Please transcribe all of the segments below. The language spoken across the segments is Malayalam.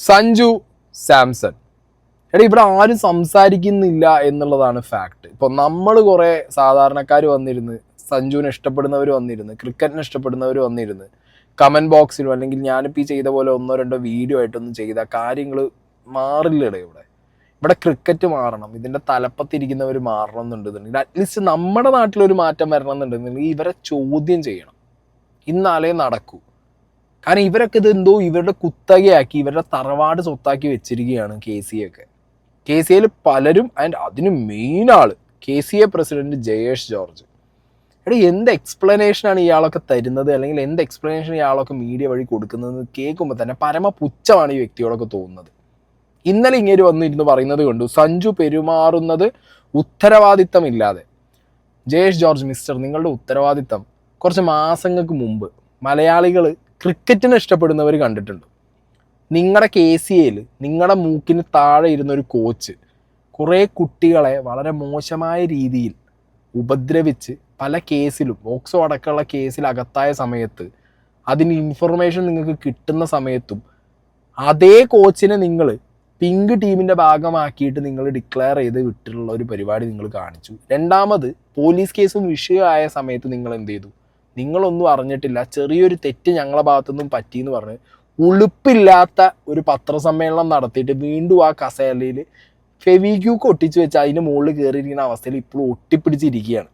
സഞ്ജു സാംസൺ. എടാ, ഇവിടെ ആരും സംസാരിക്കുന്നില്ല എന്നുള്ളതാണ് ഫാക്ട്. ഇപ്പോൾ നമ്മൾ കുറേ സാധാരണക്കാർ വന്നിരുന്ന്, സഞ്ജുവിനെ ഇഷ്ടപ്പെടുന്നവർ വന്നിരുന്ന്, ക്രിക്കറ്റിനെ ഇഷ്ടപ്പെടുന്നവർ വന്നിരുന്ന് കമൻറ്റ് ബോക്സിലും അല്ലെങ്കിൽ ഞാനിപ്പോൾ ഈ ചെയ്ത പോലെ 1-2 വീഡിയോ ആയിട്ടൊന്നും ചെയ്ത കാര്യങ്ങൾ മാറില്ലടേ. ഇവിടെ ക്രിക്കറ്റ് മാറണം, ഇതിൻ്റെ തലപ്പത്തിരിക്കുന്നവർ മാറണം എന്നുണ്ടെന്നുണ്ടെങ്കിൽ അറ്റ്ലീസ്റ്റ് നമ്മുടെ നാട്ടിലൊരു മാറ്റം വരണം എന്നുണ്ടെന്നുണ്ടെങ്കിൽ ഇവരെ ചോദ്യം ചെയ്യണം. ഇന്നാലേ നടക്കൂ. കാരണം ഇവരൊക്കെ ഇത് എന്തോ ഇവരുടെ കുത്തകയാക്കി, ഇവരുടെ തറവാട് സ്വത്താക്കി വെച്ചിരിക്കുകയാണ് കെ സി ഒക്കെ. കെ സി എയിൽ പലരും, ആൻഡ് അതിന് മെയിൻ ആള് K C A president Jayesh George. എടാ, എന്ത് എക്സ്പ്ലനേഷനാണ് ഇയാളൊക്കെ തരുന്നത്, അല്ലെങ്കിൽ എന്ത് എക്സ്പ്ലനേഷൻ ഇയാളൊക്കെ മീഡിയ വഴി കൊടുക്കുന്നത് കേൾക്കുമ്പോൾ തന്നെ പരമപുച്ഛമാണ് ഈ വ്യക്തിയോടൊക്കെ തോന്നുന്നത്. ഇന്നലെ ഇങ്ങനെ വന്നിരുന്ന് പറയുന്നത് കണ്ടു, സഞ്ജു പെരുമാറുന്നത് ഉത്തരവാദിത്തമില്ലാതെ. ജയേഷ് ജോർജ് മിസ്റ്റർ, നിങ്ങളുടെ ഉത്തരവാദിത്തം കുറച്ച് മാസങ്ങൾക്ക് മുമ്പ് മലയാളികൾ ക്രിക്കറ്റിനെ ഇഷ്ടപ്പെടുന്നവർ കണ്ടിട്ടുണ്ട്. നിങ്ങളുടെ കെ സി എയിൽ നിങ്ങളുടെ മൂക്കിന് താഴെ ഇരുന്നൊരു കോച്ച് കുറേ കുട്ടികളെ വളരെ മോശമായ രീതിയിൽ ഉപദ്രവിച്ച് പല കേസിലും, ബോക്സോ അടക്കമുള്ള കേസിൽ അകത്തായ സമയത്ത്, അതിന് ഇൻഫർമേഷൻ നിങ്ങൾക്ക് കിട്ടുന്ന സമയത്തും അതേ കോച്ചിനെ നിങ്ങൾ പിങ്ക് ടീമിൻ്റെ ഭാഗമാക്കിയിട്ട് നിങ്ങൾ ഡിക്ലെയർ ചെയ്ത് വിട്ടിട്ടുള്ള ഒരു പരിപാടി നിങ്ങൾ കാണിച്ചു. രണ്ടാമത് പോലീസ് കേസും വിഷയമായ സമയത്ത് നിങ്ങൾ എന്ത് ചെയ്തു? നിങ്ങളൊന്നും അറിഞ്ഞിട്ടില്ല, ചെറിയൊരു തെറ്റ് ഞങ്ങളെ ഭാഗത്തുനിന്നും പറ്റിയെന്ന് പറഞ്ഞ് ഉളുപ്പില്ലാത്ത ഒരു പത്രസമ്മേളനം നടത്തിയിട്ട് വീണ്ടും ആ കസേരയിൽ ഫെവിക്യൂക്ക് ഒട്ടിച്ച് വെച്ച് അതിൻ്റെ മുകളിൽ കയറിയിരിക്കുന്ന അവസ്ഥയിൽ ഇപ്പോഴും ഒട്ടിപ്പിടിച്ചിരിക്കുകയാണ്.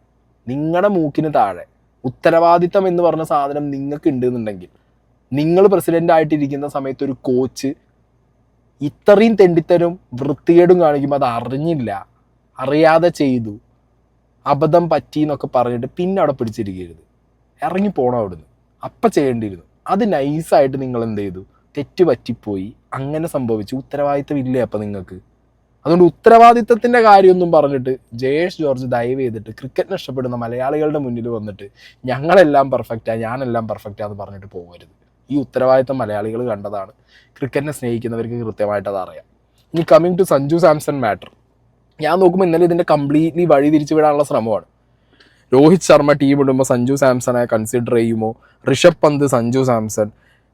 നിങ്ങളുടെ മൂക്കിന് താഴെ ഉത്തരവാദിത്തം എന്ന് പറഞ്ഞ സാധനം നിങ്ങൾക്ക് ഉണ്ടെന്നുണ്ടെങ്കിൽ, നിങ്ങൾ പ്രസിഡൻ്റ് ആയിട്ടിരിക്കുന്ന സമയത്ത് ഒരു കോച്ച് ഇത്രയും തെണ്ടിത്തരും വൃത്തികേടും കാണിക്കുമ്പോൾ അത് അറിഞ്ഞില്ല, അറിയാതെ ചെയ്തു, അബദ്ധം പറ്റി എന്നൊക്കെ പറഞ്ഞിട്ട് പിന്നെ അവിടെ പിടിച്ചിരിക്കരുത്. ഇറങ്ങിപ്പോണം അവിടുന്ന്. അപ്പം ചെയ്യേണ്ടിയിരുന്നു. അത് നൈസായിട്ട് നിങ്ങൾ എന്ത് ചെയ്തു? തെറ്റ് പറ്റിപ്പോയി, അങ്ങനെ സംഭവിച്ചു, ഉത്തരവാദിത്തം ഇല്ലേ അപ്പം നിങ്ങൾക്ക്? അതുകൊണ്ട് ഉത്തരവാദിത്തത്തിൻ്റെ കാര്യമൊന്നും പറഞ്ഞിട്ട് ജയേഷ് ജോർജ് ദയവ് ചെയ്തിട്ട് ക്രിക്കറ്റിനെ ഇഷ്ടപ്പെടുന്ന മലയാളികളുടെ മുന്നിൽ വന്നിട്ട് ഞങ്ങളെല്ലാം പെർഫെക്റ്റാണ്, ഞാനെല്ലാം പെർഫെക്റ്റാന്ന് പറഞ്ഞിട്ട് പോകരുത്. ഈ ഉത്തരവാദിത്തം മലയാളികൾ കണ്ടതാണ്. ക്രിക്കറ്റിനെ സ്നേഹിക്കുന്നവർക്ക് കൃത്യമായിട്ട് അത് അറിയാം. ഇനി coming to Sanju Samson matter, ഞാൻ നോക്കുമ്പോൾ ഇന്നലെ ഇതിൻ്റെ കംപ്ലീറ്റ്ലി വഴി തിരിച്ചു വിടാനുള്ള ശ്രമമാണ്. രോഹിത് ശർമ്മ ടീം ഇടുമ്പോൾ സഞ്ജു സാംസണെ കൺസിഡർ ചെയ്യുമോ, ഋഷഭ് പന്ത് സഞ്ജു സാംസൺ,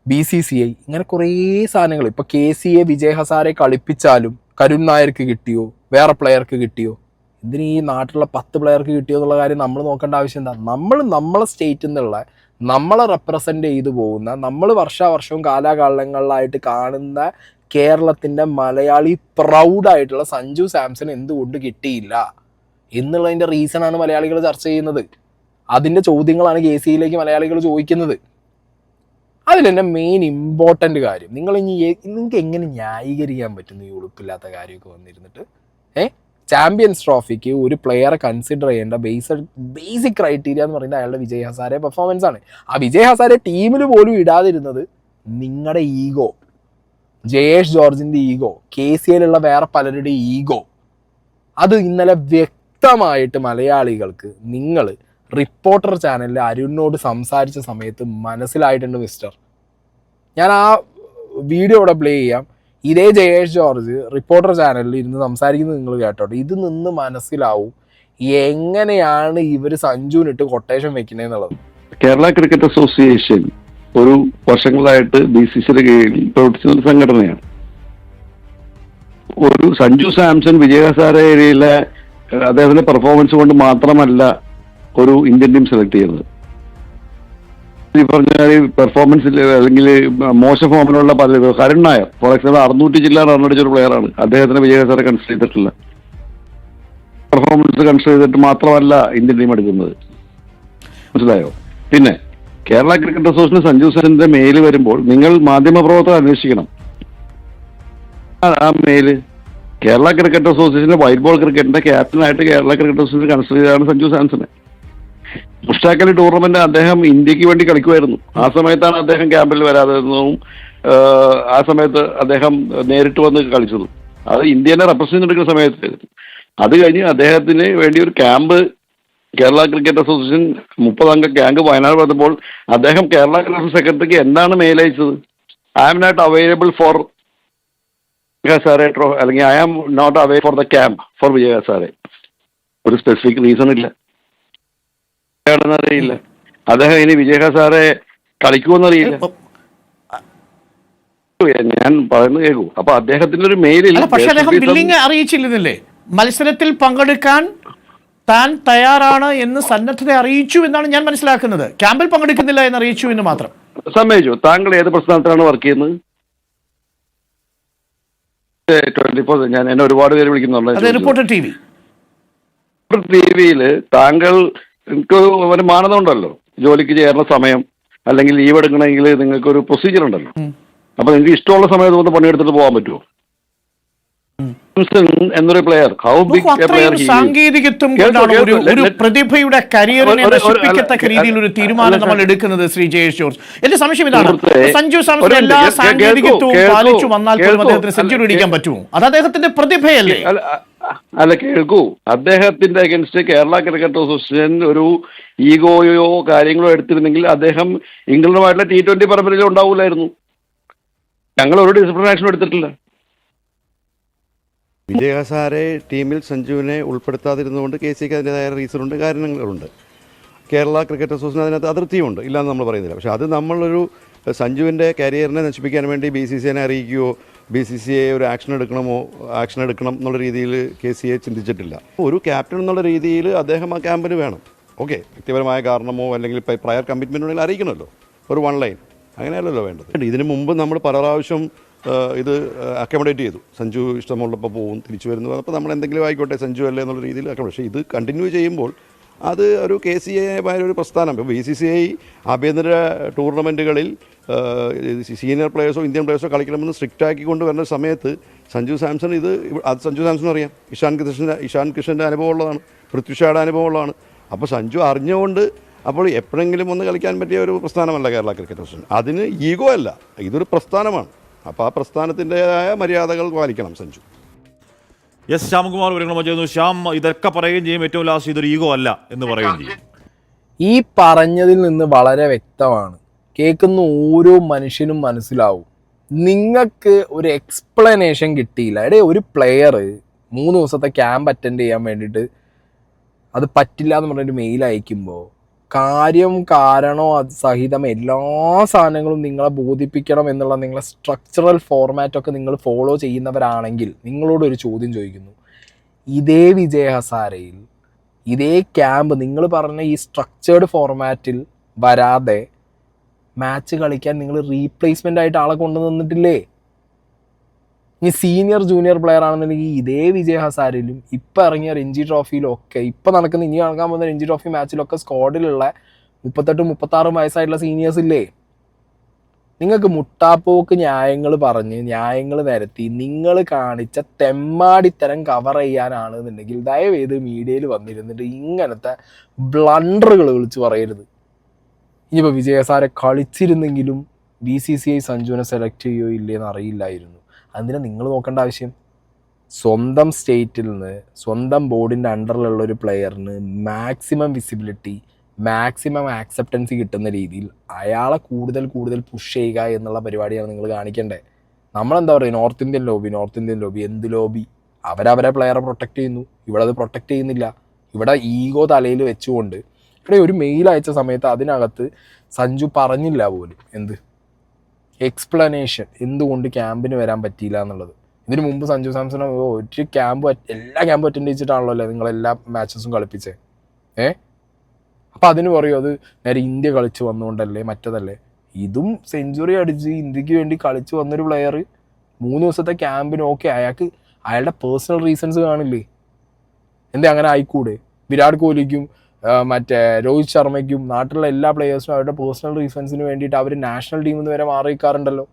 BCCI, ഇങ്ങനെ കുറേ സാധനങ്ങൾ. ഇപ്പോൾ KCA വിജയ് ഹസാരെ കളിപ്പിച്ചാലും കരുൺ നായർക്ക് കിട്ടിയോ, വേറെ പ്ലെയർക്ക് കിട്ടിയോ? ഇതിന് ഈ നാട്ടിലുള്ള 10 പ്ലെയർക്ക് കിട്ടിയോ എന്നുള്ള കാര്യം നമ്മൾ നോക്കേണ്ട ആവശ്യം എന്താ? നമ്മളെ സ്റ്റേറ്റിൽ നിന്നുള്ള, നമ്മളെ റെപ്രസെൻ്റ് ചെയ്തു പോകുന്ന, നമ്മൾ വർഷാവർഷവും കാലാകാലങ്ങളിലായിട്ട് കാണുന്ന കേരളത്തിൻ്റെ മലയാളി പ്രൗഡായിട്ടുള്ള സഞ്ജു സാംസൺ എന്തുകൊണ്ട് കിട്ടിയില്ല എന്നുള്ളതിൻ്റെ റീസണാണ് മലയാളികൾ ചർച്ച ചെയ്യുന്നത്. അതിൻ്റെ ചോദ്യങ്ങളാണ് KCAയിലേക്ക് മലയാളികൾ ചോദിക്കുന്നത്. അതിൽ തന്നെ മെയിൻ ഇമ്പോർട്ടൻ്റ് കാര്യം, നിങ്ങൾക്ക് എങ്ങനെ ന്യായീകരിക്കാൻ പറ്റുന്നു ഈ ഉളുപ്പില്ലാത്ത കാര്യമൊക്കെ വന്നിരുന്നിട്ട്? ചാമ്പ്യൻസ് ട്രോഫിക്ക് ഒരു പ്ലെയറെ കൺസിഡർ ചെയ്യേണ്ട ബേസിക് ക്രൈറ്റീരിയ എന്ന് പറയുന്നത് അയാളുടെ വിജയ് ഹസാരെ പെർഫോമൻസ് ആണ്. ആ വിജയ് ഹസാരെ ടീമിൽ പോലും ഇടാതിരുന്നത് നിങ്ങളുടെ ഈഗോ, ജയേഷ് ജോർജിൻ്റെ ഈഗോ, KCAയിലുള്ള വേറെ പലരുടെ ഈഗോ, അത് ഇന്നലെ വ്യക്തമായിട്ട് മലയാളികൾക്ക് നിങ്ങൾ റിപ്പോർട്ടർ ചാനലിൽ അരുണിനോട് സംസാരിച്ച സമയത്ത് മനസ്സിലായിട്ടുണ്ട് മിസ്റ്റർ. ഞാൻ ആ വീഡിയോ ഇവിടെ പ്ലേ ചെയ്യാം. ഇതേ ജയേഷ് ജോർജ് റിപ്പോർട്ടർ ചാനലിൽ ഇരുന്ന് സംസാരിക്കുന്നത് നിങ്ങൾ കേട്ടോട്ടെ. ഇത് നിന്ന് മനസ്സിലാവും എങ്ങനെയാണ് ഇവർ സഞ്ജുവിനിട്ട് കൊട്ടേഷൻ വെക്കുന്നതെന്നുള്ളത്. കേരള ക്രിക്കറ്റ് അസോസിയേഷൻ ഒരു വർഷങ്ങളായിട്ട് BCCയുടെ കീഴിൽ പ്രവർത്തിക്കുന്ന ഒരു സംഘടനയാണ്. ഒരു സഞ്ജു സാംസൺ വിജയ് ഹസാരെ ഏരിയയിലെ അദ്ദേഹത്തിന്റെ പെർഫോമൻസ് കൊണ്ട് മാത്രമല്ല ഒരു ഇന്ത്യൻ ടീം സെലക്ട് ചെയ്യുന്നത്. ഈ പറഞ്ഞ പെർഫോമൻസിൽ അല്ലെങ്കിൽ മോശം ഫോമിലുള്ള പല, കരുൺ നായർ ഫോർ എക്സാമ്പിൾ 600 ചില്ലാൻ റൺ അടിച്ചൊരു പ്ലെയറാണ്. അദ്ദേഹത്തിന് വിജയ് ഹസാരെ കൺസിഡർ ചെയ്തിട്ടില്ല. പെർഫോമൻസ് കൺസിഡർ ചെയ്തിട്ട് മാത്രമല്ല ഇന്ത്യൻ ടീം എടുക്കുന്നത്. മനസ്സിലായോ? പിന്നെ കേരള ക്രിക്കറ്റ് അസോസിയേഷൻ സഞ്ജു സാംസന്റെ മെയിൽ വരുമ്പോൾ നിങ്ങൾ മാധ്യമപ്രവർത്തകർ അന്വേഷിക്കണം. ആ മെയില് കേരള ക്രിക്കറ്റ് അസോസിയേഷന്റെ വൈറ്റ് ബോൾ ക്രിക്കറ്റിന്റെ ക്യാപ്റ്റനായിട്ട് കേരള ക്രിക്കറ്റ് അസോസിയേഷൻ കൺസിഡർ ചെയ്തതാണ് സഞ്ജു സാംസനെ. മുഷ്ടാഖ് ടൂർണമെന്റ് അദ്ദേഹം ഇന്ത്യക്ക് വേണ്ടി കളിക്കുമായിരുന്നു. ആ സമയത്താണ് അദ്ദേഹം ക്യാമ്പിൽ വരാതിരുന്നതും ആ സമയത്ത് അദ്ദേഹം നേരിട്ട് വന്ന് കളിച്ചതും. അത് ഇന്ത്യനെ റെപ്രസെന്റ് എടുക്കുന്ന സമയത്ത്. അത് കഴിഞ്ഞ് അദ്ദേഹത്തിന് വേണ്ടി ഒരു ക്യാമ്പ് കേരള ക്രിക്കറ്റ് അസോസിയേഷൻ 30 അംഗ ക്യാമ്പ് വയനാട് വന്നപ്പോൾ അദ്ദേഹം കേരള ക്രിക്കറ്റ് സെക്രട്ടറിക്ക് എന്താണ് മെയിൽ അയച്ചത്? I am not available for Hazare trophy, അല്ലെങ്കിൽ I am not away for the camp for Vijay Hazare. ഒരു സ്പെസിഫിക് റീസൺ ഇല്ല, അറിയില്ല. അദ്ദേഹം ഇനി വിജയ് ഹസാരെ കളിക്കുമെന്നറിയില്ല. ഞാൻ പറയുന്നത് കേൾക്കൂ. അപ്പൊ അദ്ദേഹത്തിന്റെ ഒരു മെയിലിൽ അല്ല, പക്ഷെ അദ്ദേഹം ബില്ലിംഗ് അറിയിച്ചിരുന്നില്ലേ? മത്സരത്തിൽ പങ്കെടുക്കാൻ താൻ തയ്യാറാണ് എന്ന് സന്നദ്ധത അറിയിച്ചു എന്നാണ് ഞാൻ മനസ്സിലാക്കുന്നത്. ക്യാമ്പിൽ പങ്കെടുക്കുന്നില്ല എന്ന് അറിയിച്ചു എന്ന് മാത്രം. സമ്മതിച്ചു. താങ്കൾ ഏത് പ്രസ്ഥാനത്തിലാണ് വർക്ക് ചെയ്യുന്നത്? 24 ഞാൻ എന്നെ ഒരുപാട് പേര് വിളിക്കുന്നുണ്ട്. Reporter T V. ടിവിയില് താങ്കൾ എനിക്ക് ഒരു മാനദണ്ഡമല്ലോ, ജോലിക്ക് ചേർന്ന സമയം അല്ലെങ്കിൽ ലീവ് എടുക്കണമെങ്കിൽ നിങ്ങൾക്ക് ഒരു പ്രൊസീജിയർ ഉണ്ടല്ലോ. അപ്പൊ നിങ്ങൾക്ക് ഇഷ്ടമുള്ള സമയത്ത് വന്ന് പണിയെടുത്തിട്ട് പോകാൻ പറ്റുമോ? എന്നൊരു player, how big a player he is. സാങ്കേതികത്വം കൊണ്ടാണ് ഒരു പ്രതിഭയുടെ കരിയറിനെ നശിപ്പിക്കത്തക്ക രീതിയിൽ ഒരു തീരുമാനം നമ്മൾ എടുക്കുന്നത്. ശ്രീ ജയേഷ് ജോർജ്, എന്റെ സംശയം ഇതാണ്, സഞ്ജു സാംസൺ എല്ലാ സാങ്കേതികത്വവും പാലിച്ചു വന്നാൽ പോലും അദ്ദേഹത്തിന് സെഞ്ചുറി അടിക്കാൻ പറ്റുമോ? അത് അദ്ദേഹത്തിന്റെ പ്രതിഭയല്ലേ? അല്ല, കേൾക്കൂ, അദ്ദേഹത്തിന്റെ അഗൻസ്റ്റ് കേരള ക്രിക്കറ്റ് അസോസിയേഷൻ ഒരു ഈഗോയോ കാര്യങ്ങളോ എടുത്തിരുന്നെങ്കിൽ അദ്ദേഹം ഇംഗ്ലണ്ടുമായിട്ടുള്ള T20 പരമ്പരയിൽ ഉണ്ടാവൂലായിരുന്നു. ഞങ്ങൾ ഒരു ഡിസിപ്ലിൻ ആക്ഷൻ എടുത്തിട്ടില്ല. വിജയ് ഹസാരെ ടീമിൽ സഞ്ജുവിനെ ഉൾപ്പെടുത്താതിരുന്നുകൊണ്ട് KCക്ക് അതിൻ്റെതായ റീസണുണ്ട്, കാരണങ്ങളുണ്ട്. കേരള ക്രിക്കറ്റ് അസോസിയേഷൻ അതിനകത്ത് അതിർത്തിയുണ്ട്, ഇല്ലാന്ന് നമ്മൾ പറയുന്നില്ല. പക്ഷേ അത് നമ്മളൊരു സഞ്ജുവിൻ്റെ കരിയറിനെ നശിപ്പിക്കാൻ വേണ്ടി BCCIനെ അറിയിക്കുകയോ BCCI ഒരു ആക്ഷൻ എടുക്കണം എന്നുള്ള രീതിയിൽ KCA ചിന്തിച്ചിട്ടില്ല. ഒരു ക്യാപ്റ്റൻ എന്നുള്ള രീതിയിൽ അദ്ദേഹം ആ ക്യാമ്പിന് വേണം. ഓക്കെ, വ്യക്തിപരമായ കാരണമോ അല്ലെങ്കിൽ പ്രയർ കമ്മിറ്റ്മെൻ്റ് ഉണ്ടെങ്കിൽ അറിയിക്കണമല്ലോ, ഒരു 1 ലൈൻ. അങ്ങനെയല്ലല്ലോ വേണ്ടത്. ഇതിനു മുമ്പ് നമ്മൾ പല പ്രാവശ്യം ഇത് അക്കോമഡേറ്റ് ചെയ്തു. സഞ്ജു ഇഷ്ടമുള്ളപ്പോൾ പോകും, തിരിച്ചു വരുന്നു. അപ്പോൾ നമ്മൾ എന്തെങ്കിലും ആയിക്കോട്ടെ, സഞ്ജു അല്ലേ എന്നുള്ള രീതിയിൽ അക്കോമഡേറ്റ്. പക്ഷേ ഇത് കണ്ടിന്യൂ ചെയ്യുമ്പോൾ അത് ഒരു KCA ഒരു പ്രസ്ഥാനം. ഇപ്പോൾ BCCI ആഭ്യന്തര ടൂർണമെൻറ്റുകളിൽ സീനിയർ പ്ലേയേഴ്സോ ഇന്ത്യൻ പ്ലേയേഴ്സോ കളിക്കണമെന്ന് സ്ട്രിക്റ്റ് ആക്കിക്കൊണ്ട് വരുന്ന സമയത്ത് സഞ്ജു സാംസൺ അത് സഞ്ജു സാംസൺ അറിയാം. ഇഷാൻ കിഷൻ്റെ അനുഭവമുള്ളതാണ്, പൃഥ്വിഷയുടെ അനുഭവമുള്ളതാണ്. അപ്പോൾ സഞ്ജു അറിഞ്ഞുകൊണ്ട് അപ്പോൾ എപ്പോഴെങ്കിലും ഒന്ന് കളിക്കാൻ പറ്റിയ ഒരു പ്രസ്ഥാനമല്ല കേരള ക്രിക്കറ്റ് അസോസിയേഷൻ. അതിന് ഈഗോ അല്ല, ഇതൊരു പ്രസ്ഥാനമാണ്. അപ്പോൾ ആ പ്രസ്ഥാനത്തിൻ്റെതായ മര്യാദകൾ പാലിക്കണം സഞ്ജു. എസ് ശ്യാംകുമാർ വിവരങ്ങൾ ചെയ്യുന്നു. ശ്യാം ഇതൊക്കെ പറയുകയും ചെയ്യും, ഏറ്റവും ലാസ്റ്റ് ഇതൊരു ഈഗോ അല്ല എന്ന് പറയുകയും ചെയ്യും. ഈ പറഞ്ഞതിൽ നിന്ന് വളരെ വ്യക്തമാണ്, കേൾക്കുന്ന ഓരോ മനുഷ്യനും മനസ്സിലാവും. നിങ്ങൾക്ക് ഒരു എക്സ്പ്ലനേഷൻ കിട്ടിയില്ല. ഒരു പ്ലെയർ 3 ദിവസത്തെ ക്യാമ്പ് അറ്റൻഡ് ചെയ്യാൻ വേണ്ടിയിട്ട് അത് പറ്റില്ല എന്ന് പറഞ്ഞൊരു മെയിൽ അയക്കുമ്പോൾ കാരണോ അത് സഹിതം എല്ലാ സാധനങ്ങളും നിങ്ങളെ ബോധിപ്പിക്കണം എന്നുള്ള നിങ്ങളെ സ്ട്രക്ചറൽ ഫോർമാറ്റൊക്കെ നിങ്ങൾ ഫോളോ ചെയ്യുന്നവരാണെങ്കിൽ നിങ്ങളോടൊരു ചോദ്യം ചോദിക്കുന്നു. ഇതേ വിജയ് ഹസാരയിൽ ഇതേ ക്യാമ്പ് നിങ്ങൾ പറഞ്ഞ ഈ സ്ട്രക്ചേർഡ് ഫോർമാറ്റിൽ വരാതെ മാച്ച് കളിക്കാൻ നിങ്ങൾ റീപ്ലേസ്മെൻ്റ് ആയിട്ട് ആളെ കൊണ്ടുവന്നിട്ടില്ലേ? ഇനി സീനിയർ ജൂനിയർ പ്ലെയർ ആണെന്നുണ്ടെങ്കിൽ ഇതേ വിജയ് ഹസാരയിലും ഇപ്പം ഇറങ്ങിയ രഞ്ജി ട്രോഫിയിലൊക്കെ ഇപ്പം നടക്കുന്ന ഇനി നടക്കാൻ പോകുന്ന രഞ്ജി ട്രോഫി മാച്ചിലൊക്കെ സ്ക്വാഡിലുള്ള 38-36 വയസ്സായിട്ടുള്ള സീനിയേഴ്സ് ഇല്ലേ? നിങ്ങൾക്ക് മുട്ടാപ്പോക്ക് ന്യായങ്ങൾ പറഞ്ഞ് ന്യായങ്ങൾ നിരത്തി നിങ്ങൾ കാണിച്ച തെമ്മാടിത്തരം കവർ ചെയ്യാനാണെന്നുണ്ടെങ്കിൽ ദയവേത് മീഡിയയിൽ വന്നിരുന്നിട്ട് ഇങ്ങനത്തെ ബ്ലണ്ടറുകൾ വിളിച്ച് പറയരുത്. ഇനിയിപ്പോൾ വിജയ് ഹസാരെ കളിച്ചിരുന്നെങ്കിലും BCCI സഞ്ജുവിനെ സെലക്ട് ചെയ്യുകയോ ഇല്ലയെന്ന് അറിയില്ലായിരുന്നു. അതിനെ നിങ്ങൾ നോക്കേണ്ട ആവശ്യം. സ്വന്തം സ്റ്റേറ്റിൽ നിന്ന് സ്വന്തം ബോർഡിൻ്റെ അണ്ടറിലുള്ള ഒരു പ്ലെയറിന് മാക്സിമം വിസിബിലിറ്റി, മാക്സിമം ആക്സെപ്റ്റൻസി കിട്ടുന്ന രീതിയിൽ അയാളെ കൂടുതൽ പുഷ് ചെയ്യുക എന്നുള്ള പരിപാടിയാണ് നിങ്ങൾ കാണിക്കേണ്ടത്. നമ്മളെന്താ പറയുക, നോർത്ത് ഇന്ത്യൻ ലോബി എന്ത് ലോബി? അവരവരെ പ്ലെയറെ പ്രൊട്ടക്റ്റ് ചെയ്യുന്നു. ഇവിടെ അത് പ്രൊട്ടക്റ്റ് ചെയ്യുന്നില്ല. ഇവിടെ ഈഗോ തലയിൽ വെച്ചുകൊണ്ട് ഇവിടെ ഒരു മെയിൽ അയച്ച സമയത്ത് അതിനകത്ത് സഞ്ജു പറഞ്ഞില്ല പോലും എന്ത് എക്സ്പ്ലനേഷൻ എന്തുകൊണ്ട് ക്യാമ്പിന് വരാൻ പറ്റിയില്ല എന്നുള്ളത്. ഇതിനു മുമ്പ് സഞ്ജു സാംസൺ ഒരു എല്ലാ ക്യാമ്പും അറ്റൻഡ് ചെയ്തിട്ടാണല്ലോ അല്ലേ നിങ്ങളെല്ലാ മാച്ചസും കളിപ്പിച്ചേ. അപ്പം അതിന് പറയും അത് നേരെ ഇന്ത്യ കളിച്ച് വന്നുകൊണ്ടല്ലേ മറ്റതല്ലേ. ഇതും സെഞ്ചുറി അടിച്ച് ഇന്ത്യക്ക് വേണ്ടി കളിച്ച് വന്നൊരു പ്ലെയർ 3 ദിവസത്തെ ക്യാമ്പിന് അയാളുടെ പേഴ്സണൽ റീസൺസ് കാണില്ലേ? എന്തേ അങ്ങനെ ആയിക്കൂടെ? വിരാട് കോഹ്ലിക്കും മറ്റേ രോഹിത് ശർമ്മയ്ക്കും നാട്ടിലുള്ള എല്ലാ പ്ലെയേഴ്സിനും അവരുടെ പേഴ്സണൽ റീസൺസിന് വേണ്ടിയിട്ട് അവർ നാഷണൽ ടീമിൽ നിന്ന് വരെ മാറിക്കാറുണ്ടല്ലോ.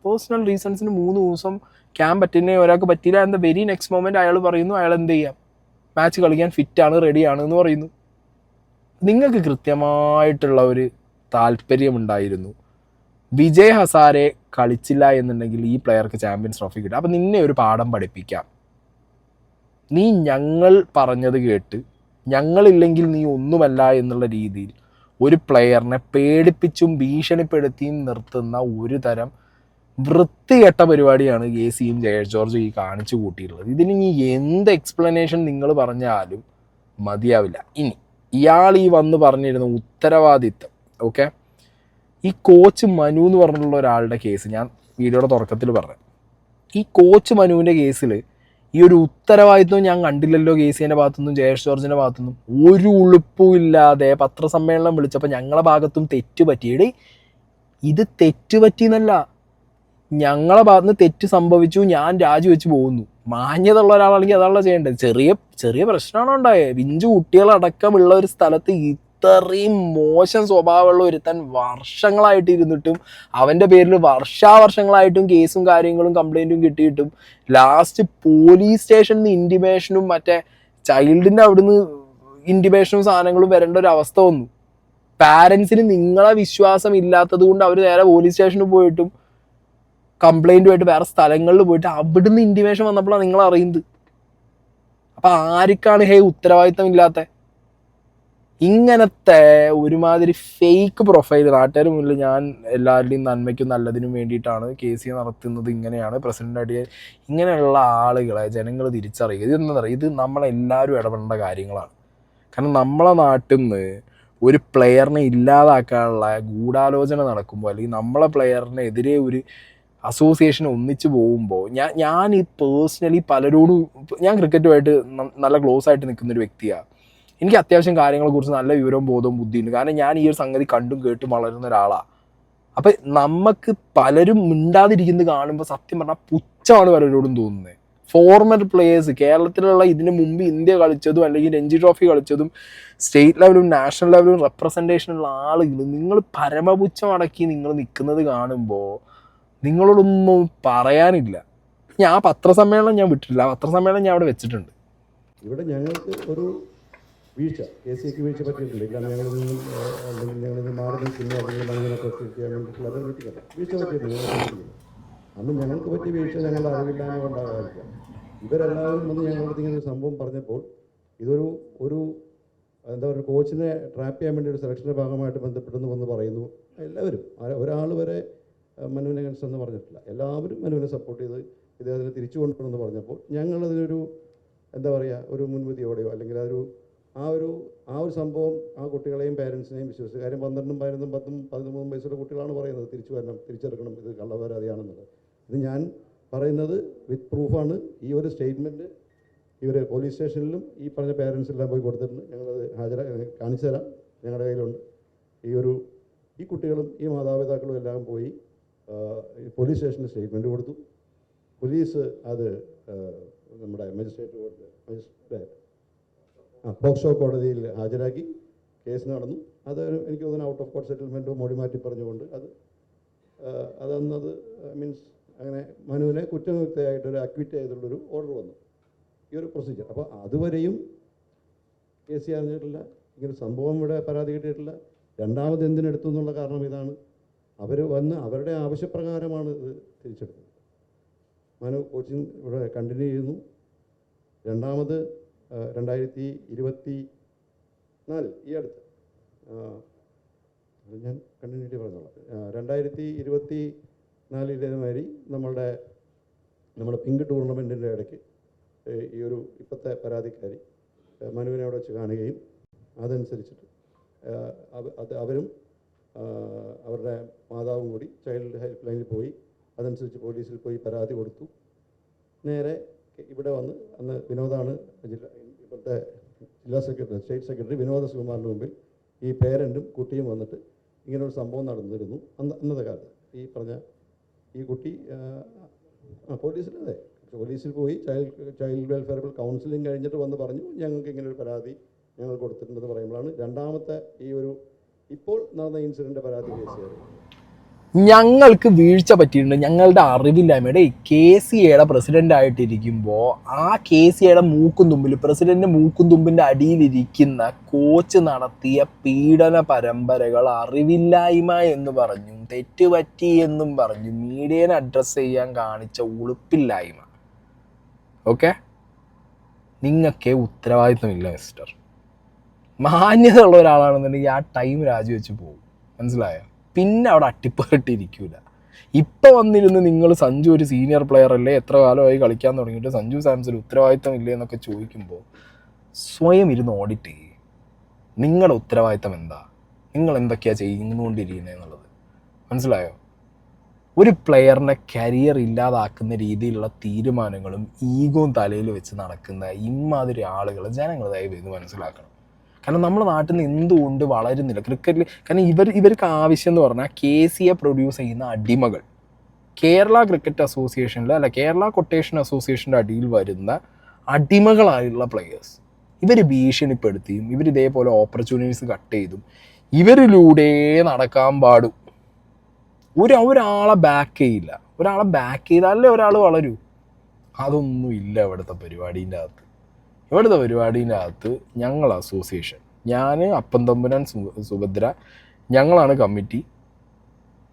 പേഴ്സണൽ റീസൺസിന് 3 ദിവസം ക്യാമ്പ് അറ്റൻഡ് ഒരാൾക്ക് പറ്റിയില്ല. എന്താ വെരി നെക്സ്റ്റ് മൊമെൻറ്റ് അയാൾ പറയുന്നു അയാൾ എന്ത് ചെയ്യാം, മാച്ച് കളിക്കാൻ ഫിറ്റാണ്, റെഡിയാണ് എന്ന് പറയുന്നു. നിങ്ങൾക്ക് കൃത്യമായിട്ടുള്ള ഒരു താല്പര്യമുണ്ടായിരുന്നു. വിജയ് ഹസാരെ കളിച്ചില്ല എന്നുണ്ടെങ്കിൽ ഈ പ്ലെയർക്ക് ചാമ്പ്യൻസ് ട്രോഫി കിട്ടും. അപ്പം നിന്നെ ഒരു പാഠം പഠിപ്പിക്കാം. നീ ഞങ്ങൾ പറഞ്ഞത് കേട്ട് ഞങ്ങളില്ലെങ്കിൽ നീ ഒന്നുമല്ല എന്നുള്ള രീതിയിൽ ഒരു പ്ലെയറിനെ പേടിപ്പിച്ചും ഭീഷണിപ്പെടുത്തിയും നിർത്തുന്ന ഒരു തരം വൃത്തികെട്ട പരിപാടിയാണ് KCയും ജയേഷ് ജോർജും ഈ കാണിച്ചു കൂട്ടിയിട്ടുള്ളത്. ഇതിന് ഇനി എന്ത് എക്സ്പ്ലനേഷൻ നിങ്ങൾ പറഞ്ഞാലും മതിയാവില്ല. ഇനി ഇയാൾ ഈ വന്ന് പറഞ്ഞിരുന്ന ഉത്തരവാദിത്തം, ഓക്കെ, ഈ കോച്ച് മനു എന്ന് പറഞ്ഞിട്ടുള്ള ഒരാളുടെ കേസ് ഞാൻ വീഡിയോയുടെ തുടക്കത്തിൽ പറഞ്ഞത്. ഈ കോച്ച് മനുവിൻ്റെ കേസിൽ ഈ ഒരു ഉത്തരവാദിത്വം ഞാൻ കണ്ടില്ലല്ലോ കേസിൻ്റെ ഭാഗത്തുനിന്നും ജയേഷ് ജോർജിൻ്റെ ഭാഗത്തുനിന്നും. ഒരു ഉളുപ്പും ഇല്ലാതെ പത്രസമ്മേളനം വിളിച്ചപ്പോൾ ഞങ്ങളെ ഭാഗത്തും തെറ്റ് പറ്റിയിടേ, ഇത് തെറ്റ് പറ്റിയെന്നല്ല, ഞങ്ങളെ ഭാഗത്തുനിന്ന് തെറ്റ് സംഭവിച്ചു, ഞാൻ രാജിവെച്ച് പോകുന്നു. മാന്യത ഉള്ള ഒരാളാണെങ്കിൽ അതാണല്ലോ ചെയ്യേണ്ടത്. ചെറിയ പ്രശ്നമാണോ ഉണ്ടായത്? പിഞ്ചു കുട്ടികളടക്കമുള്ള ഒരു സ്ഥലത്ത് ഇത്രയും മോശം സ്വഭാവമുള്ള ഒരുത്തൻ വർഷങ്ങളായിട്ട് ഇരുന്നിട്ടും അവൻ്റെ പേരിൽ വർഷാവർഷങ്ങളായിട്ടും കേസും കാര്യങ്ങളും കംപ്ലൈൻറ്റും കിട്ടിയിട്ടും ലാസ്റ്റ് പോലീസ് സ്റ്റേഷനിൽ നിന്ന് ഇൻറ്റിമേഷനും മറ്റേ ചൈൽഡിൻ്റെ അവിടുന്ന് ഇൻറ്റിമേഷനും സാധനങ്ങളും വരേണ്ട ഒരു അവസ്ഥ വന്നു. പാരൻസിന് നിങ്ങളെ വിശ്വാസം ഇല്ലാത്തത് കൊണ്ട് അവർ നേരെ പോലീസ് സ്റ്റേഷനിൽ പോയിട്ടും കംപ്ലൈൻറ്റുമായിട്ട് വേറെ സ്ഥലങ്ങളിൽ പോയിട്ട് അവിടുന്ന് ഇൻറ്റിമേഷൻ വന്നപ്പോഴാണ് നിങ്ങൾ അറിയുന്നത്. അപ്പം ആർക്കാണ് ഉത്തരവാദിത്തം ഇല്ലാത്ത ഇങ്ങനത്തെ ഒരുമാതിരി ഫേക്ക് പ്രൊഫൈൽ നാട്ടുകാർ മുന്നിൽ ഞാൻ എല്ലാവരുടെയും നന്മയ്ക്കും നല്ലതിനും വേണ്ടിയിട്ടാണ് കേസ് നടത്തുന്നത്, ഇങ്ങനെയാണ് പ്രസിഡന്റ് അടിയാൻ, ഇങ്ങനെയുള്ള ആളുകളെ ജനങ്ങൾ തിരിച്ചറിയുക. ഇതെന്താ പറയുക, ഇത് നമ്മളെല്ലാവരും ഇടപെടേണ്ട കാര്യങ്ങളാണ്. കാരണം നമ്മളെ നാട്ടിൽ നിന്ന് ഒരു പ്ലെയറിനെ ഇല്ലാതാക്കാനുള്ള ഗൂഢാലോചന നടക്കുമ്പോൾ, അല്ലെങ്കിൽ നമ്മളെ പ്ലെയറിനെതിരെ ഒരു അസോസിയേഷൻ ഒന്നിച്ച് പോകുമ്പോൾ ഞാൻ ഈ പേഴ്സണലി പലരോടും, ഞാൻ ക്രിക്കറ്റുമായിട്ട് നല്ല ക്ലോസ് ആയിട്ട് നിൽക്കുന്നൊരു വ്യക്തിയാണ്. എനിക്ക് അത്യാവശ്യം കാര്യങ്ങളെക്കുറിച്ച് നല്ല വിവരവും ബോധവും ബുദ്ധിയുണ്ട്. കാരണം ഞാൻ ഈ ഒരു സംഗതി കണ്ടും കേട്ടും വളരുന്ന ഒരാളാണ്. അപ്പം നമുക്ക് പലരും മിണ്ടാതിരിക്കുന്നത് കാണുമ്പോൾ സത്യം പറഞ്ഞാൽ പുച്ഛമാണ് പലരോടും തോന്നുന്നത്. ഫോർമൽ പ്ലേയേഴ്സ് കേരളത്തിലുള്ള ഇതിന് മുമ്പ് ഇന്ത്യ കളിച്ചതും അല്ലെങ്കിൽ രഞ്ജി ട്രോഫി കളിച്ചതും സ്റ്റേറ്റ് ലെവലും നാഷണൽ ലെവലും റെപ്രസെൻറ്റേഷനുള്ള ആളുകൾ നിങ്ങൾ പരമപുച്ഛം അടക്കി നിങ്ങൾ നിൽക്കുന്നത് കാണുമ്പോൾ നിങ്ങളോടൊന്നും പറയാനില്ല. ഞാൻ പത്രസമ്മേളനം ഞാൻ വിട്ടിട്ടില്ല, പത്രസമ്മേളനം ഞാൻ അവിടെ വെച്ചിട്ടുണ്ട്. ഇവിടെ ഞങ്ങൾക്ക് ഒരു വീഴ്ച, KCക്ക് വീഴ്ച പറ്റിയിട്ടില്ല. കാരണം ഞങ്ങളിത് മാറി നിൽക്കുന്നു, അല്ലെങ്കിൽ അങ്ങനെയൊക്കെ ചെയ്യാൻ വേണ്ടിയിട്ടുള്ള അത് വീട്ടിലല്ല വീഴ്ച പറ്റിയിട്ടില്ല. അന്ന് ഞങ്ങൾക്ക് പറ്റിയ വീഴ്ച ഞങ്ങളുടെ അറിവില്ലായ്മ കൊണ്ടാകാതിരിക്കാം. ഇവരെല്ലാവരും വന്ന് ഞങ്ങളുടെ ഇങ്ങനെ ഒരു സംഭവം പറഞ്ഞപ്പോൾ ഇതൊരു എന്താ പറയുക, കോച്ചിനെ ട്രാപ്പ് ചെയ്യാൻ വേണ്ടി ഒരു സെലക്ഷൻ്റെ ഭാഗമായിട്ട് ബന്ധപ്പെട്ടെന്ന് വന്ന് പറയുന്നു. എല്ലാവരും, ഒരാൾ വരെ മനുവിനെ അഗൻസ്റ്റ് എന്ന് പറഞ്ഞിട്ടില്ല. എല്ലാവരും മനുവിനെ സപ്പോർട്ട് ചെയ്ത് ഇദ്ദേഹത്തിന് തിരിച്ചു കൊണ്ടുപോകണമെന്ന് പറഞ്ഞപ്പോൾ ഞങ്ങളതിനൊരു എന്താ പറയുക, ഒരു മുൻവിധിയോടെയോ അല്ലെങ്കിൽ ആ ഒരു സംഭവം ആ കുട്ടികളെയും പേരൻസിനെയും വിശ്വസിച്ചു. കാര്യം 12, 11, 10, 13 വയസ്സുള്ള കുട്ടികളാണ് പറയുന്നത് തിരിച്ചു വരണം, തിരിച്ചെടുക്കണം, ഇത് കള്ളപരാതിയാണെന്നുള്ളത്. ഇത് ഞാൻ പറയുന്നത് വിത്ത് പ്രൂഫാണ്. ഈ ഒരു സ്റ്റേറ്റ്മെൻറ്റ് ഇവർ പോലീസ് സ്റ്റേഷനിലും ഈ പറഞ്ഞ പേരൻസെല്ലാം പോയി കൊടുത്തിട്ടുണ്ട്. ഞങ്ങളത് കാണിച്ചു തരാം, ഞങ്ങളുടെ കയ്യിലുണ്ട്. ഈ കുട്ടികളും ഈ മാതാപിതാക്കളും എല്ലാം പോയി പോലീസ് സ്റ്റേഷനിൽ സ്റ്റേറ്റ്മെൻറ്റ് കൊടുത്തു. പോലീസ് അത് നമ്മുടെ പോക്സോ കോടതിയിൽ ഹാജരാക്കി, കേസ് നടന്നു. അത് എനിക്ക് തോന്നുന്നു ഔട്ട് ഓഫ് കോർട്ട് സെറ്റിൽമെൻറ്റോ മൊഴി മാറ്റി പറഞ്ഞുകൊണ്ട് അതന്നത് മീൻസ് അങ്ങനെ മനുവിനെ കുറ്റമുക്തയായിട്ടൊരു അക്വിറ്റ് ചെയ്തിട്ടുള്ളൊരു ഓർഡർ വന്നു. ഈ ഒരു പ്രൊസീജിയർ. അപ്പോൾ അതുവരെയും കേസ് അറിഞ്ഞിട്ടില്ല, ഇങ്ങനെ സംഭവം ഇവിടെ പരാതി കിട്ടിയിട്ടില്ല. രണ്ടാമത് എന്തിനെടുത്തു എന്നുള്ള കാരണം ഇതാണ്. അവർ വന്ന് അവരുടെ ആവശ്യപ്രകാരമാണ് ഇത് തിരിച്ചെടുത്തത്. മനു കോച്ചിങ് ഇവിടെ കണ്ടിന്യൂ ചെയ്യുന്നു. രണ്ടാമത് 2024 ഈ അടുത്ത് ഞാൻ കണ്ടിന്യൂറ്റി പറഞ്ഞോളാം. 2024 നമ്മുടെ പിങ്ക് ടൂർണമെൻറ്റിൻ്റെ ഇടയ്ക്ക് ഈ ഒരു ഇപ്പോഴത്തെ പരാതിക്കാരി മനുവിനെ അവിടെ വെച്ച് കാണുകയും അതനുസരിച്ചിട്ട് അവരും അവരുടെ മാതാവും കൂടി ചൈൽഡ് ഹെൽപ്പ് ലൈനിൽ പോയി അതനുസരിച്ച് പോലീസിൽ പോയി പരാതി കൊടുത്തു. നേരെ ഇവിടെ വന്ന് അന്ന് വിനോദാണ് ഇപ്പോഴത്തെ ജില്ലാ സെക്രട്ടറി, സ്റ്റേറ്റ് സെക്രട്ടറി വിനോദ സുകുമാറിൻ്റെ മുമ്പിൽ ഈ പേരൻറ്റും കുട്ടിയും വന്നിട്ട് ഇങ്ങനൊരു സംഭവം നടന്നിരുന്നു. അന്നത്തെ കാലത്ത് ഈ പറഞ്ഞ ഈ കുട്ടി പോലീസിൽ പോയി ചൈൽഡ് വെൽഫെയർ കൗൺസിലിംഗ് കഴിഞ്ഞിട്ട് വന്ന് പറഞ്ഞു ഞങ്ങൾക്ക് ഇങ്ങനൊരു പരാതി ഞങ്ങൾ കൊടുത്തിട്ടുണ്ടെന്ന് പറയുമ്പോഴാണ് രണ്ടാമത്തെ ഈ ഒരു ഇപ്പോൾ നടന്ന ഇൻസിഡൻ്റ് പരാതി കേസ് ഞങ്ങൾക്ക് വീഴ്ച പറ്റിയിട്ടുണ്ട്, ഞങ്ങളുടെ അറിവില്ലായ്മയുടെ. KCAയുടെ പ്രസിഡന്റ് ആയിട്ടിരിക്കുമ്പോൾ ആ KCAയുടെ മൂക്കും തുമ്പിൽ, പ്രസിഡന്റ് മൂക്കും തുമ്പിൻ്റെ അടിയിലിരിക്കുന്ന കോച്ച് നടത്തിയ പീഡന പരമ്പരകൾ അറിവില്ലായ്മ എന്ന് പറഞ്ഞും തെറ്റുപറ്റി എന്നും പറഞ്ഞും മീഡിയനെ അഡ്രസ്സ് ചെയ്യാൻ കാണിച്ച ഉളുപ്പില്ലായ്മ. ഓക്കെ, നിങ്ങൾക്ക് ഉത്തരവാദിത്വമില്ല മിസ്റ്റർ. മാന്യത ഉള്ള ഒരാളാണെന്നുണ്ടെങ്കിൽ ആ ടൈം രാജിവെച്ച് പോകും, മനസ്സിലായോ? പിന്നെ അവിടെ അട്ടിപ്പേട്ടിരിക്കൂല. ഇപ്പം വന്നിരുന്ന് നിങ്ങൾ സഞ്ജു ഒരു സീനിയർ പ്ലെയർ അല്ലേ, എത്ര കാലമായി കളിക്കാൻ തുടങ്ങിയിട്ട് സഞ്ജു സാംസൺ ഉത്തരവാദിത്തം ഇല്ലേ എന്നൊക്കെ ചോദിക്കുമ്പോൾ സ്വയം ഇരുന്ന് ഓഡിറ്റ് ചെയ്യും. നിങ്ങളുടെ ഉത്തരവാദിത്തം എന്താ, നിങ്ങൾ എന്തൊക്കെയാണ് ചെയ്യുന്നുകൊണ്ടിരിക്കുന്നത് എന്നുള്ളത് മനസ്സിലായോ? ഒരു പ്ലെയറിൻ്റെ കരിയർ ഇല്ലാതാക്കുന്ന രീതിയിലുള്ള തീരുമാനങ്ങളും ഈഗോയും തലയിൽ വെച്ച് നടക്കുന്ന ഇമാതിരി ആളുകൾ ജനങ്ങൾ ദയവ് ഇത് മനസ്സിലാക്കണം. കാരണം നമ്മുടെ നാട്ടിൽ നിന്ന് എന്തുകൊണ്ട് വളരുന്നില്ല ക്രിക്കറ്റിൽ? കാരണം ഇവർക്ക് ആവശ്യം എന്ന് പറഞ്ഞാൽ KCയെ പ്രൊഡ്യൂസ് ചെയ്യുന്ന അടിമകൾ, കേരള ക്രിക്കറ്റ് അസോസിയേഷനിൽ അല്ല കേരള കൊട്ടേഷൻ അസോസിയേഷൻ്റെ അടിയിൽ വരുന്ന അടിമകളായുള്ള പ്ലെയേഴ്സ്. ഇവർ ഭീഷണിപ്പെടുത്തിയും ഇതേപോലെ ഓപ്പർച്യൂണിറ്റീസ് കട്ട് ചെയ്തും ഇവരിലൂടെ നടക്കാൻ പാടും. ഒരാളെ ബാക്ക് ചെയ്യില്ല. ഒരാളെ ബാക്ക് ചെയ്താലേ ഒരാൾ വളരൂ. അതൊന്നും ഇല്ല ഇവിടുത്തെ പരിപാടീൻ്റെ അകത്ത്. ഞങ്ങൾ അസോസിയേഷൻ, ഞാൻ അപ്പം തമ്പുരാൻ സുഭദ്ര, ഞങ്ങളാണ് കമ്മിറ്റി.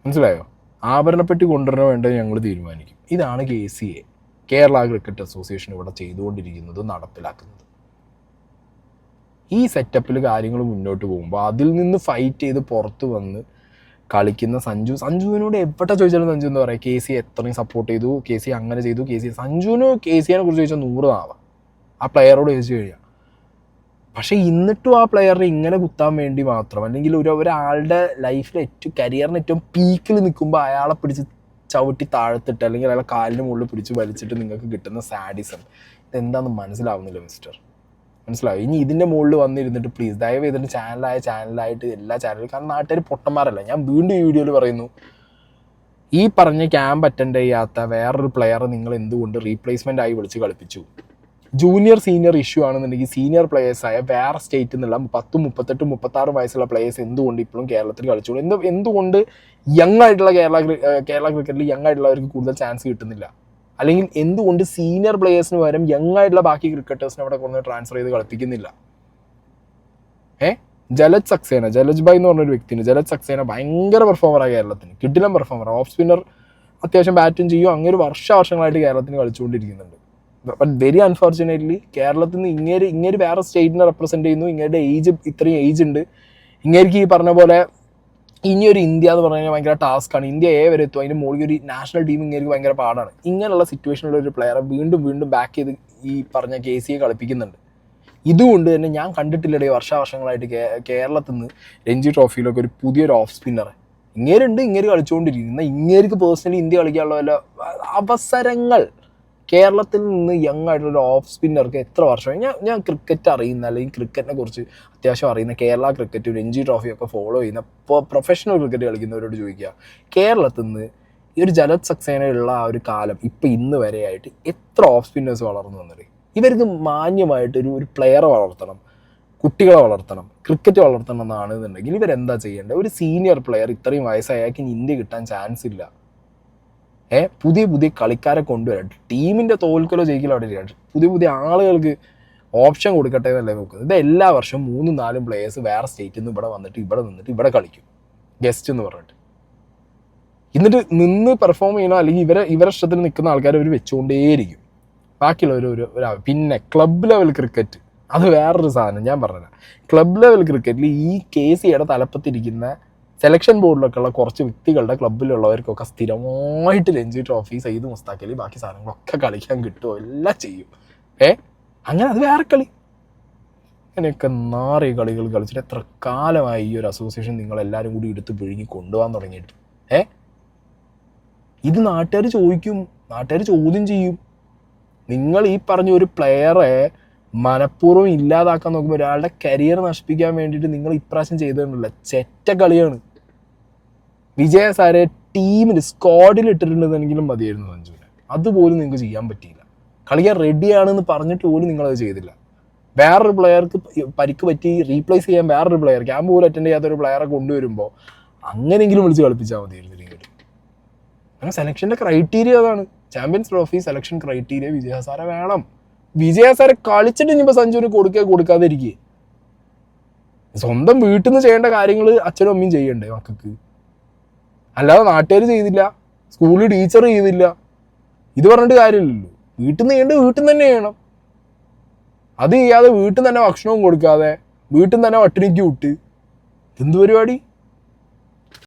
മനസ്സിലായോ? ആഭരണപ്പെട്ടി കൊണ്ടുവരണ വേണ്ടത് ഞങ്ങൾ തീരുമാനിക്കും. ഇതാണ് KCA, കേരള ക്രിക്കറ്റ് അസോസിയേഷൻ ഇവിടെ ചെയ്തുകൊണ്ടിരിക്കുന്നത്, നടപ്പിലാക്കുന്നത്. ഈ സെറ്റപ്പിൽ കാര്യങ്ങൾ മുന്നോട്ട് പോകുമ്പോൾ അതിൽ നിന്ന് ഫൈറ്റ് ചെയ്ത് പുറത്ത് വന്ന് കളിക്കുന്ന സഞ്ജുവിനോട് എവിടെ ചോദിച്ചാലും സഞ്ജു എന്താ പറയുക, KCA എത്രയും സപ്പോർട്ട് ചെയ്തു, KCA അങ്ങനെ ചെയ്തു, സഞ്ജുവിന് KCAനെ കുറിച്ച് ചോദിച്ചാൽ 100 ആവാം ആ പ്ലെയറോട് ചോദിച്ചു കഴിഞ്ഞാൽ. പക്ഷേ എന്നിട്ടും ആ പ്ലെയറിനെ ഇങ്ങനെ കുത്താൻ വേണ്ടി മാത്രം, അല്ലെങ്കിൽ ഒരാളുടെ ലൈഫിൽ കരിയറിന് ഏറ്റവും പീക്കിൽ നിൽക്കുമ്പോൾ അയാളെ പിടിച്ച് ചവിട്ടി താഴത്തിട്ട് അല്ലെങ്കിൽ അയാളെ കാലിന് മുകളിൽ പിടിച്ച് വലിച്ചിട്ട് നിങ്ങൾക്ക് കിട്ടുന്ന സാഡിസം ഇതെന്താണെന്ന് മനസ്സിലാവുന്നില്ല മിസ്റ്റർ. മനസ്സിലാവും? ഇനി ഇതിൻ്റെ മുകളിൽ വന്നിരുന്നിട്ട് പ്ലീസ് ദയവ് ചെയ്തിട്ട് ചാനലായിട്ട് എല്ലാ ചാനലും, കാരണം നാട്ടുകാർ പൊട്ടന്മാരല്ല. ഞാൻ വീണ്ടും ഈ വീഡിയോയിൽ പറയുന്നു, ഈ പറഞ്ഞ ക്യാമ്പ് അറ്റൻഡ് ചെയ്യാത്ത വേറൊരു പ്ലെയറെ നിങ്ങൾ എന്തുകൊണ്ട് റീപ്ലേസ്മെൻ്റ് ആയി വിളിച്ച് കളിപ്പിച്ചു? ജൂനിയർ സീനിയർ ഇഷ്യൂ ആണെന്നുണ്ടെങ്കിൽ സീനിയർ പ്ലെയേഴ്സായ വേറെ സ്റ്റേറ്റിൽ നിന്നുള്ള 10, 38, 36 വയസ്സുള്ള പ്ലെയേഴ്സ് എന്തുകൊണ്ട് ഇപ്പോഴും കേരളത്തിൽ കളിച്ചോളൂ? എന്തുകൊണ്ട് യങ് ആയിട്ടുള്ള കേരള ക്രിക്കറ്റിൽ യങ് ആയിട്ടുള്ളവർക്ക് കൂടുതൽ ചാൻസ് കിട്ടുന്നില്ല? അല്ലെങ്കിൽ എന്തുകൊണ്ട് സീനിയർ പ്ലെയേഴ്സിന് പകരം യങ് ആയിട്ടുള്ള ബാക്കി ക്രിക്കറ്റേഴ്സിനെ അവിടെ കൊണ്ട് ട്രാൻസ്ഫർ ചെയ്ത് കളിപ്പിക്കുന്നില്ല? ജലജ് ഭായ് എന്ന് പറഞ്ഞൊരു വ്യക്തിന്, ജലജ് സക്സേന ഭയങ്കര പെർഫോമറാണ് കേരളത്തിന്, കിടിലൻ പെർഫോമർ, ഓഫ് സ്പിന്നർ, അത്യാവശ്യം ബാറ്റും ചെയ്യും, അങ്ങനെ വർഷങ്ങളായിട്ട് കേരളത്തിന് കളിച്ചുകൊണ്ടിരിക്കുന്നുണ്ട്. ബട്ട് വെരി അൺഫോർച്ചുനേറ്റ്ലി കേരളത്തിൽ നിന്ന് ഇങ്ങേര് വേറെ സ്റ്റേറ്റിനെ റെപ്രസെൻറ്റ് ചെയ്യുന്നു. ഇങ്ങേരുടെ ഇത്രയും ഏജ് ഉണ്ട്. ഇങ്ങേർക്ക് ഈ പറഞ്ഞ പോലെ ഇനിയൊരു ഇന്ത്യ എന്ന് പറഞ്ഞു കഴിഞ്ഞാൽ ഭയങ്കര ടാസ്ക്കാണ്. ഇന്ത്യ വരെ എത്തും, അതിന് മുകളിൽ ഒരു നാഷണൽ ടീം ഇങ്ങേർക്ക് ഭയങ്കര പാടാണ്. ഇങ്ങനെയുള്ള സിറ്റുവേഷനിലുള്ള ഒരു പ്ലെയറെ വീണ്ടും ബാക്ക് ചെയ്ത് ഈ പറഞ്ഞ KCA കളിപ്പിക്കുന്നുണ്ട്. ഇതുകൊണ്ട് തന്നെ ഞാൻ കണ്ടിട്ടില്ലേ വർഷങ്ങളായിട്ട് കേരളത്തിൽ നിന്ന് രഞ്ജി ട്രോഫിയിലൊക്കെ ഒരു പുതിയൊരു ഓഫ് സ്പിന്നർ ഇങ്ങേര് കളിച്ചുകൊണ്ടിരിക്കുന്നു. എന്നാൽ ഇങ്ങേർക്ക് പേഴ്സണലി ഇന്ത്യ കളിക്കാനുള്ള വല്ല അവസരങ്ങൾ കേരളത്തിൽ നിന്ന് യങ് ആയിട്ടുള്ള ഓഫ് സ്പിന്നർക്ക് എത്ര വർഷമായി? ഞാൻ ക്രിക്കറ്റ് അറിയുന്ന അല്ലെങ്കിൽ ക്രിക്കറ്റിനെ കുറിച്ച് അത്യാവശ്യം അറിയുന്ന, കേരള ക്രിക്കറ്റ് രഞ്ജി ട്രോഫിയൊക്കെ ഫോളോ ചെയ്യുന്ന പ്രൊഫഷണൽ ക്രിക്കറ്റ് കളിക്കുന്നവരോട് ചോദിക്കുക, കേരളത്തിൽ നിന്ന് ഈ ഒരു ജലജ് സക്സേനയുള്ള ആ ഒരു കാലം ഇന്ന് വരെയായിട്ട് എത്ര ഓഫ് സ്പിന്നേഴ്സ് വളർന്നു വന്നത്? ഇവർക്ക് മാന്യമായിട്ട് ഒരു പ്ലെയറെ വളർത്തണം, കുട്ടികളെ വളർത്തണം, ക്രിക്കറ്റ് വളർത്തണം എന്നാണെന്നുണ്ടെങ്കിൽ ഇവരെന്താ ചെയ്യേണ്ടത്? ഒരു സീനിയർ പ്ലെയർ ഇത്രയും വയസ്സായാൽ ഇന്ത്യ കിട്ടാൻ ചാൻസ് ഇല്ല. പുതിയ കളിക്കാരെ കൊണ്ടുവരാം. ടീമിൻ്റെ തോൽക്കലോ ജയിക്കലോ അവിടെ ഇരിക്കട്ടെ, പുതിയ ആളുകൾക്ക് ഓപ്ഷൻ കൊടുക്കട്ടെ എന്നല്ലേ നോക്കുന്നത്. ഇത് എല്ലാ വർഷവും 3-4 പ്ലേയേഴ്സ് വേറെ സ്റ്റേറ്റിൽ നിന്ന് ഇവിടെ വന്നിട്ട് ഇവിടെ കളിക്കും ഗസ്റ്റ് എന്ന് പറഞ്ഞിട്ട്. എന്നിട്ട് നിന്ന് പെർഫോം ചെയ്യണം, അല്ലെങ്കിൽ ഇവരെ ഇഷ്ടത്തിൽ നിൽക്കുന്ന ആൾക്കാർ അവർ വെച്ചുകൊണ്ടേയിരിക്കും. ബാക്കിയുള്ളവർ പിന്നെ ക്ലബ് ലെവൽ ക്രിക്കറ്റ് അത് വേറൊരു സാധനം. ഞാൻ പറഞ്ഞില്ല, ക്ലബ് ലെവൽ ക്രിക്കറ്റിൽ ഈ KCAയുടെ തലപ്പത്തിരിക്കുന്ന സെലക്ഷൻ ബോർഡിലൊക്കെ ഉള്ള കുറച്ച് വ്യക്തികളുടെ ക്ലബ്ബിലുള്ളവർക്കൊക്കെ സ്ഥിരമായിട്ട് രഞ്ജി ട്രോഫി, സയ്യിദ് മുസ്താഖ് അലി, ബാക്കി സാധനങ്ങളൊക്കെ കളിക്കാൻ കിട്ടുമോ, എല്ലാം ചെയ്യും. അങ്ങനെ അത് വേറെ കളി. അങ്ങനെയൊക്കെ നാറിയ കളികൾ കളിച്ചിട്ട് എത്ര കാലമായി ഈ ഒരു അസോസിയേഷൻ നിങ്ങളെല്ലാവരും കൂടി എടുത്ത് പിഴുങ്ങി കൊണ്ടുപോകാൻ തുടങ്ങിയിട്ട്? ഇത് നാട്ടുകാർ ചോദിക്കും, നാട്ടുകാർ ചോദ്യം ചെയ്യും. നിങ്ങൾ ഈ പറഞ്ഞ ഒരു പ്ലെയറെ മനഃപൂർവ്വം ഇല്ലാതാക്കാൻ നോക്കുമ്പോൾ ഒരാളുടെ കരിയർ നശിപ്പിക്കാൻ വേണ്ടിയിട്ട് നിങ്ങൾ ഇപ്രാവശ്യം ചെയ്തിട്ടുണ്ടല്ലോ, ചെറ്റ കളിയാണ്. വിജയ സാരെ ടീമിൽ സ്ക്വാഡിൽ ഇട്ടിട്ടുണ്ടെന്നെങ്കിലും മതിയായിരുന്നു സഞ്ജുവിനെ. അതുപോലും നിങ്ങൾക്ക് ചെയ്യാൻ പറ്റിയില്ല. കളിക്കാൻ റെഡിയാണെന്ന് പറഞ്ഞിട്ട് പോലും നിങ്ങളത് ചെയ്തില്ല. വേറൊരു പ്ലെയർക്ക് പരിക്ക് പറ്റി റീപ്ലേസ് ചെയ്യാൻ വേറൊരു പ്ലെയർ, ക്യാമ്പ് പോലും അറ്റൻഡ് ചെയ്യാത്തൊരു പ്ലെയറെ കൊണ്ടുവരുമ്പോൾ അങ്ങനെയെങ്കിലും വിളിച്ച് കളിപ്പിച്ചാൽ മതിയായിരുന്നു നിങ്ങൾ. അങ്ങനെ സെലക്ഷൻ്റെ ക്രൈറ്റീരിയ അതാണ്. ചാമ്പ്യൻസ് ട്രോഫി സെലക്ഷൻ ക്രൈറ്റീരിയ വിജയ സാരെ വേണം. വിജയ സാരെ കളിച്ചിട്ട് ഇനിയിപ്പോൾ സഞ്ജുവിന് കൊടുക്കാതിരിക്കുക. സ്വന്തം വീട്ടിൽ നിന്ന് ചെയ്യേണ്ട കാര്യങ്ങൾ അച്ഛനും അമ്മയും ചെയ്യണ്ടേ മക്കൾക്ക്? അല്ലാതെ നാട്ടുകാർ ചെയ്തില്ല, സ്കൂളിൽ ടീച്ചർ ചെയ്തില്ല, ഇത് പറഞ്ഞിട്ട് കാര്യമില്ലല്ലോ. വീട്ടിൽ നിന്ന് ചെയ്യേണ്ടത് വീട്ടിൽ നിന്ന് തന്നെ ചെയ്യണം. അത് ചെയ്യാതെ വീട്ടിൽ നിന്ന് തന്നെ ഭക്ഷണവും കൊടുക്കാതെ വീട്ടിൽ നിന്ന് തന്നെ പട്ടിണിക്ക് വിട്ട് എന്ത് പരിപാടി?